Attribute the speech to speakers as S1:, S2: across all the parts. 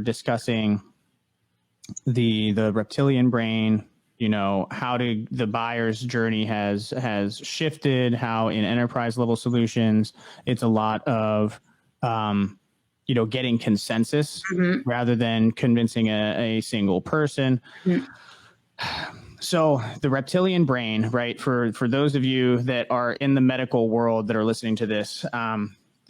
S1: discussing the reptilian brain, how the buyer's journey has shifted, how in enterprise level solutions, it's a lot of, getting consensus rather than convincing a single person. So the reptilian brain, right? For those of you that are in the medical world that are listening to this,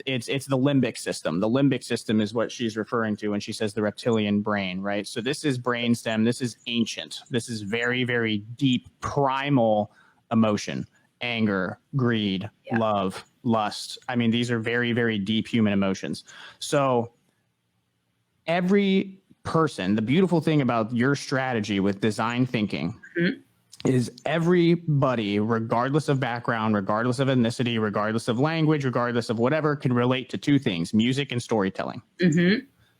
S1: it's the limbic system. The limbic system is what she's referring to when she says the reptilian brain, right? So this is brainstem. This is ancient. This is very, very deep, primal emotion, anger, greed, love, lust. I mean, these are very, very deep human emotions. So every person, the beautiful thing about your strategy with design thinking is everybody, regardless of background, regardless of ethnicity, regardless of language, regardless of whatever, can relate to two things: music and storytelling.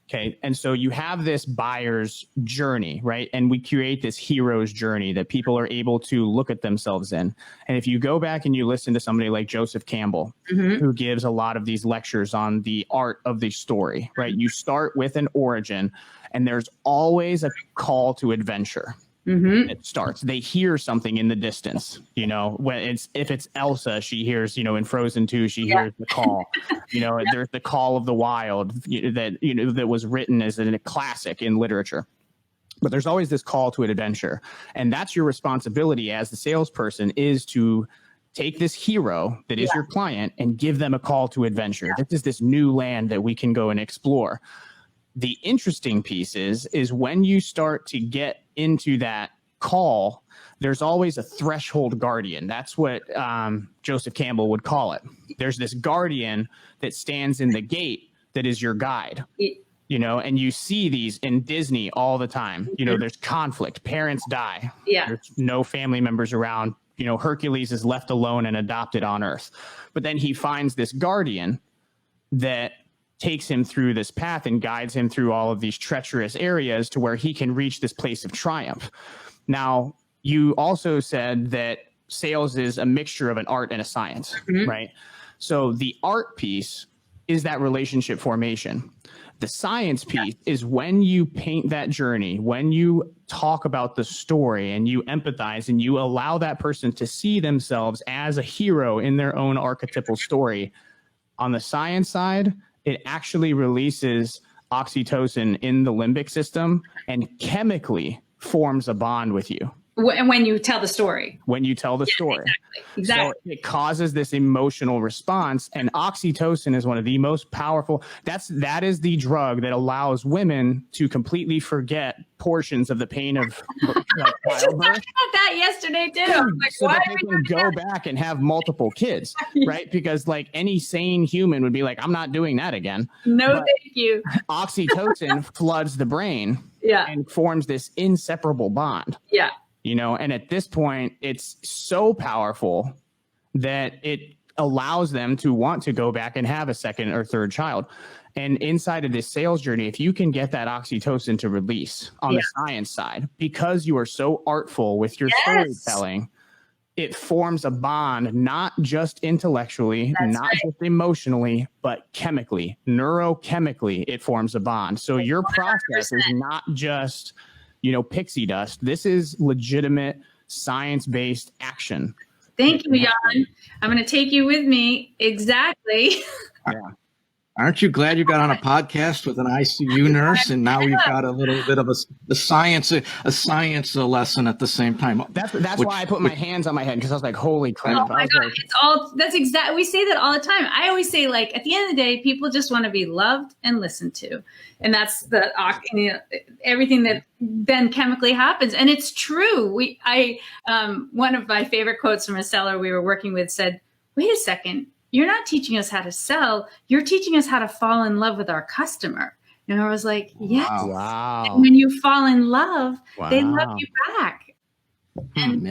S1: Okay. And so you have this buyer's journey, right? And we create this hero's journey that people are able to look at themselves in. And if you go back and you listen to somebody like Joseph Campbell, who gives a lot of these lectures on the art of the story, right? You start with an origin, and there's always a call to adventure. It starts. They hear something in the distance, if it's Elsa, she hears, in Frozen 2, she hears the call, there's the call of the wild that was written as a classic in literature. But there's always this call to an adventure. And that's your responsibility as the salesperson, is to take this hero that is your client and give them a call to adventure. This is this new land that we can go and explore. The interesting piece is when you start to get into that call, there's always a threshold guardian. That's what Joseph Campbell would call it. There's this guardian that stands in the gate that is your guide, and you see these in Disney all the time. There's conflict. Parents die. There's no family members around. Hercules is left alone and adopted on Earth. But then he finds this guardian that takes him through this path and guides him through all of these treacherous areas to where he can reach this place of triumph. Now, you also said that sales is a mixture of an art and a science, right? So the art piece is that relationship formation. The science piece is when you paint that journey, when you talk about the story and you empathize and you allow that person to see themselves as a hero in their own archetypal story. On the science side, it actually releases oxytocin in the limbic system and chemically forms a bond with you.
S2: When you tell the story.
S1: When you tell the story.
S2: Exactly.
S1: So it causes this emotional response, and oxytocin is one of the most powerful. That is the drug that allows women to completely forget portions of the pain of childbirth.
S2: I had that yesterday too.
S1: So that they can go back and have multiple kids, right? Because like any sane human would be like, I'm not doing that again.
S2: No, thank you.
S1: Oxytocin floods the brain and forms this inseparable bond. And at this point, it's so powerful that it allows them to want to go back and have a second or third child. And inside of this sales journey, if you can get that oxytocin to release on the science side, because you are so artful with your storytelling, it forms a bond, not just intellectually, just emotionally, but chemically, neurochemically, it forms a bond. So your 100%. Process is not just pixie dust. This is legitimate science-based action.
S2: Thank you, Jan. I'm going to take you with me. Exactly.
S3: Aren't you glad you got on a podcast with an ICU nurse, and now we've got a little bit of a science lesson at the same time?
S1: That's why I put my hands on my head, because I was like, holy crap.
S2: Oh my God. That's exactly, we say that all the time. I always say, like, at the end of the day, people just want to be loved and listened to. And that's everything that then chemically happens. And it's true. One of my favorite quotes from a seller we were working with said, wait a second. You're not teaching us how to sell. You're teaching us how to fall in love with our customer. And I was like, yes.
S1: Wow.
S2: And when you fall in love, they love you back.
S3: And